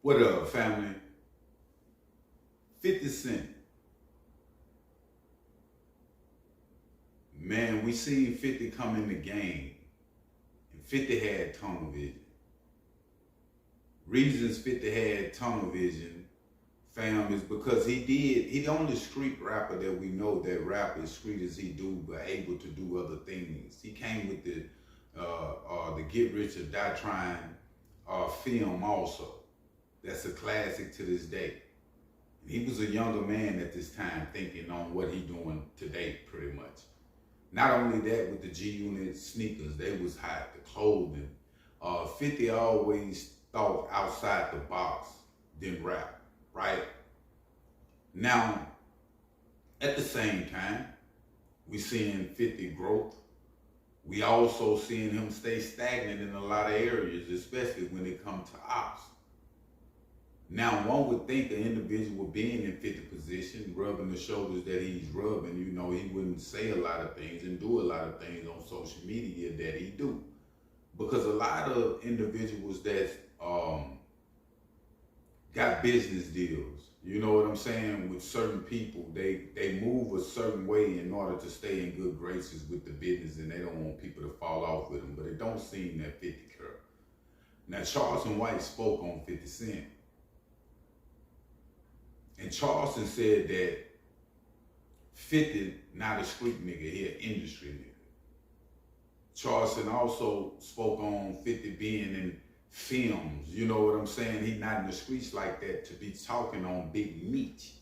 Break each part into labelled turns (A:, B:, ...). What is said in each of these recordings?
A: What up, family? 50 Cent. Man, we seen 50 come in the game, and 50 had tunnel vision. Reasons 50 had tunnel vision, fam, is because he the only street rapper that we know that rap as street as he do, but able to do other things. He came with the Get Rich or Die Trying film also. That's a classic to this day. He was a younger man at this time thinking on what he doing today, pretty much. Not only that, with the G-Unit sneakers, they was hot, the clothing. 50 always thought outside the box, then rap, right? Now, at the same time, we seeing 50 growth. We also seeing him stay stagnant in a lot of areas, especially when it comes to ops. Now, one would think an individual being in 50 position, rubbing the shoulders that he's rubbing, he wouldn't say a lot of things and do a lot of things on social media that he do. Because a lot of individuals that got business deals, you know what I'm saying, with certain people, they move a certain way in order to stay in good graces with the business, and they don't want people to fall off with them, but it don't seem that 50 care. Now, Charleston White spoke on 50 Cent. And Charleston said that 50 not a street nigga, he an industry nigga. Charleston also spoke on 50 being in films, you know what I'm saying? He not in the streets like that to be talking on Big Meech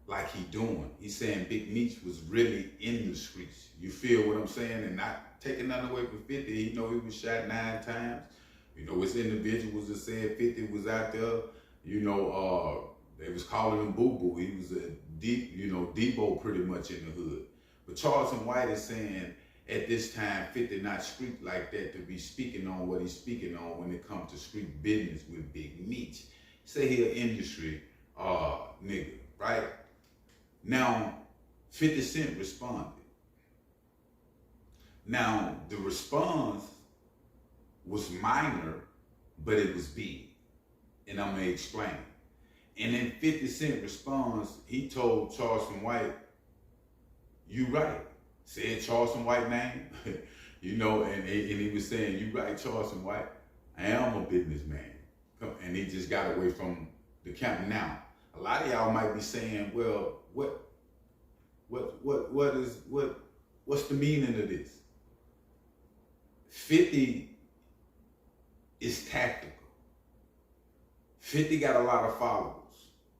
A: like he doing. He's saying Big Meech was really in the streets. You feel what I'm saying? And not taking nothing away from 50. He was shot 9 times. It's individuals that said 50 was out there, they was calling him Boo Boo. He was a deep, Debo pretty much in the hood. But Charleston White is saying at this time, 50 not street like that to be speaking on what he's speaking on when it comes to street business with Big Meech. Say he an industry nigga, right? Now, 50 Cent responded. Now, the response was minor, but it was big. And I'm gonna explain. And then 50 Cent responds, he told Charleston White, you right. Said Charleston White name, and he was saying, you right, Charleston White, I am a businessman. And he just got away from the camp. Now, a lot of y'all might be saying, well, what's the meaning of this? 50 is tactical. 50 got a lot of followers.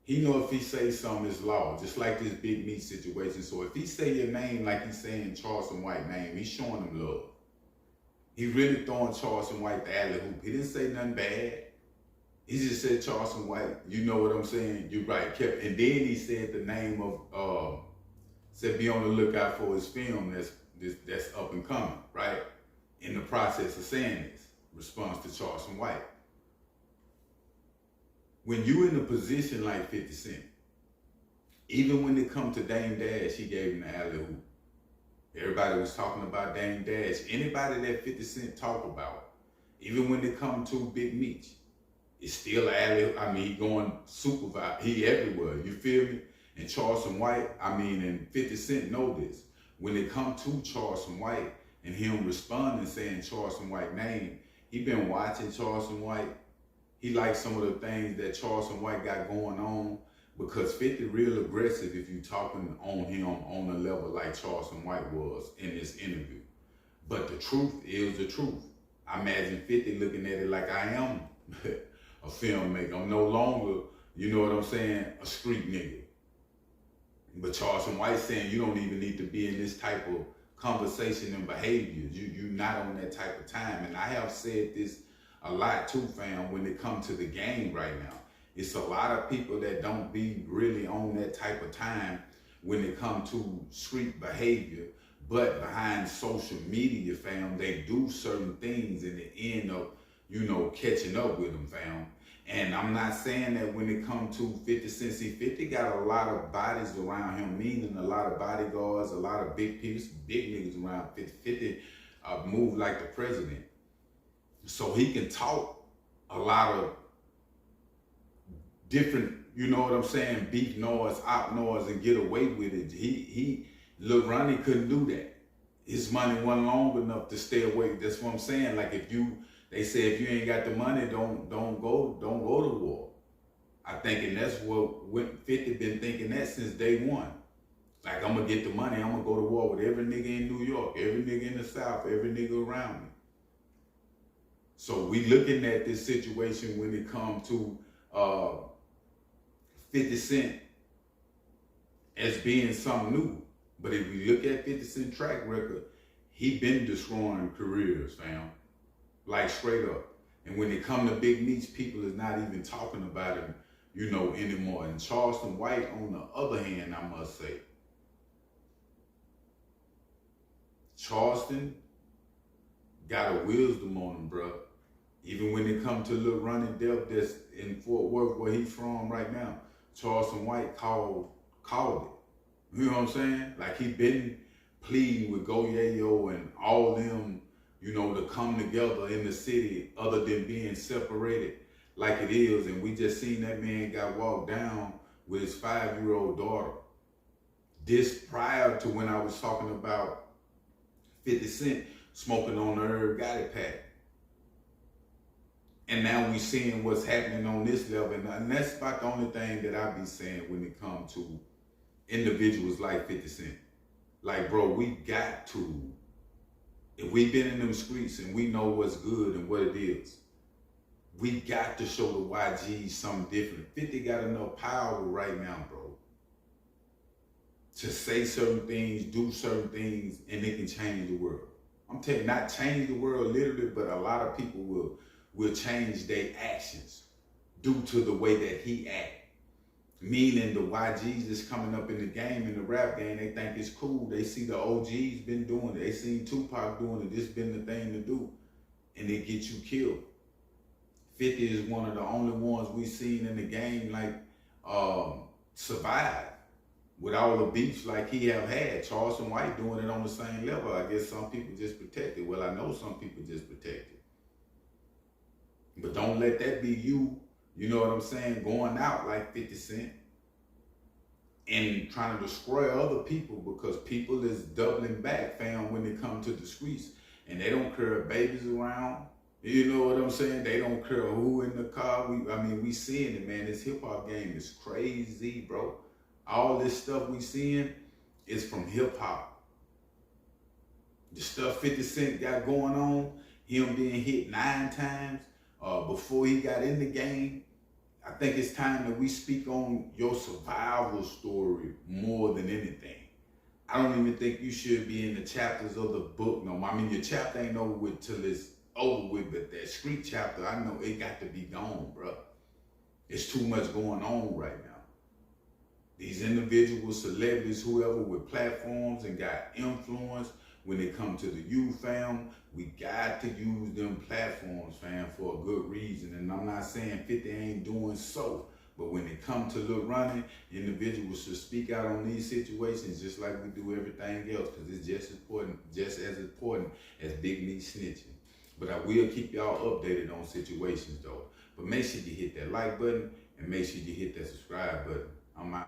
A: He know if he say something, it's law, just like this Big Meech situation. So if he say your name like he's saying Charleston White name, he's showing him love. He really throwing Charleston White the alley hoop. He didn't say nothing bad. He just said Charleston White, you know what I'm saying? You're right. And then he said the name of, said be on the lookout for his film that's up and coming, right? In the process of saying this, response to Charleston White. When you in a position like 50 Cent, even when it come to Dame Dash, he gave him the alley hoop. Everybody was talking about Dame Dash. Anybody that 50 Cent talk about, even when it come to Big Meech, it's still an alley hoop. He going supervise. He everywhere. You feel me? And Charleston White, and 50 Cent know this. When it come to Charleston White and him responding saying Charleston White name, he been watching Charleston White. He likes some of the things that Charleston White got going on, because 50 real aggressive if you talking on him on a level like Charleston White was in this interview. But the truth is the truth. I imagine 50 looking at it like I am a filmmaker. I'm no longer, you know what I'm saying, a street nigga. But Charleston White saying you don't even need to be in this type of conversation and behavior. You're not on that type of time. And I have said this a lot too, fam, when it comes to the game right now. It's a lot of people that don't be really on that type of time when it comes to street behavior, but behind social media, fam, they do certain things and they end up, catching up with them, fam. And I'm not saying that when it comes to 50 Cent, 50 got a lot of bodies around him, meaning a lot of bodyguards, a lot of big people, big niggas around 50. 50 move like the president. So he can talk a lot of different, you know what I'm saying, beef noise, op noise, and get away with it. Lil Ronnie couldn't do that. His money wasn't long enough to stay away. That's what I'm saying. Like they say if you ain't got the money, don't go to war. I think, and that's what 50 been thinking that since day one. Like, I'm gonna get the money, I'm gonna go to war with every nigga in New York, every nigga in the South, every nigga around me. So we looking at this situation when it comes to 50 Cent as being something new. But if we look at 50 Cent track record, he been destroying careers, fam. Like, straight up. And when it come to Big Meech, people is not even talking about him, you know, anymore. And Charleston White, on the other hand, I must say, Charleston got a wisdom on him, bro. Even when it come to Lil Ronnie Death that's in Fort Worth, where he's from right now, Charleston White called it. You know what I'm saying? Like, he been pleading with Go Yayo and all them, you know, to come together in the city other than being separated like it is. And we just seen that man got walked down with his 5-year-old daughter. This prior to when I was talking about 50 Cent smoking on the herb Gotti pack. And now we seeing what's happening on this level. And that's about the only thing that I be saying when it comes to individuals like 50 Cent. Like, bro, we got to, if we been in them streets and we know what's good and what it is, we got to show the YGs something different. 50 got enough power right now, bro, to say certain things, do certain things, and it can change the world. I'm telling you, not change the world literally, but a lot of people will change their actions due to the way that he act. Meaning the YGs that's coming up in the game, in the rap game, they think it's cool. They see the OGs been doing it. They seen Tupac doing it. This been the thing to do. And they get you killed. 50 is one of the only ones we seen in the game like survive with all the beefs like he have had. Charleston White doing it on the same level. I guess some people just protect it. Well, I know some people just protect it. But don't let that be you, you know what I'm saying, going out like 50 Cent and trying to destroy other people, because people is doubling back, fam, when they come to the streets. And they don't care if babies around. You know what I'm saying? They don't care who in the car. We seeing it, man. This hip-hop game is crazy, bro. All this stuff we seeing is from hip-hop. The stuff 50 Cent got going on, him being hit 9 times before he got in the game, I think it's time that we speak on your survival story more than anything. I don't even think you should be in the chapters of the book no more. I mean, your chapter ain't over with till it's over with, but that street chapter, I know it got to be gone, bro. It's too much going on right now. These individuals, celebrities, whoever with platforms and got influence, when it comes to the youth, fam, we got to use them platforms, fam, for a good reason. And I'm not saying 50 ain't doing so, but when it comes to Lil Ronnie, individuals should speak out on these situations just like we do everything else, because it's just as important as Big Meech snitching. But I will keep y'all updated on situations though. But make sure you hit that like button and make sure you hit that subscribe button. I'm out.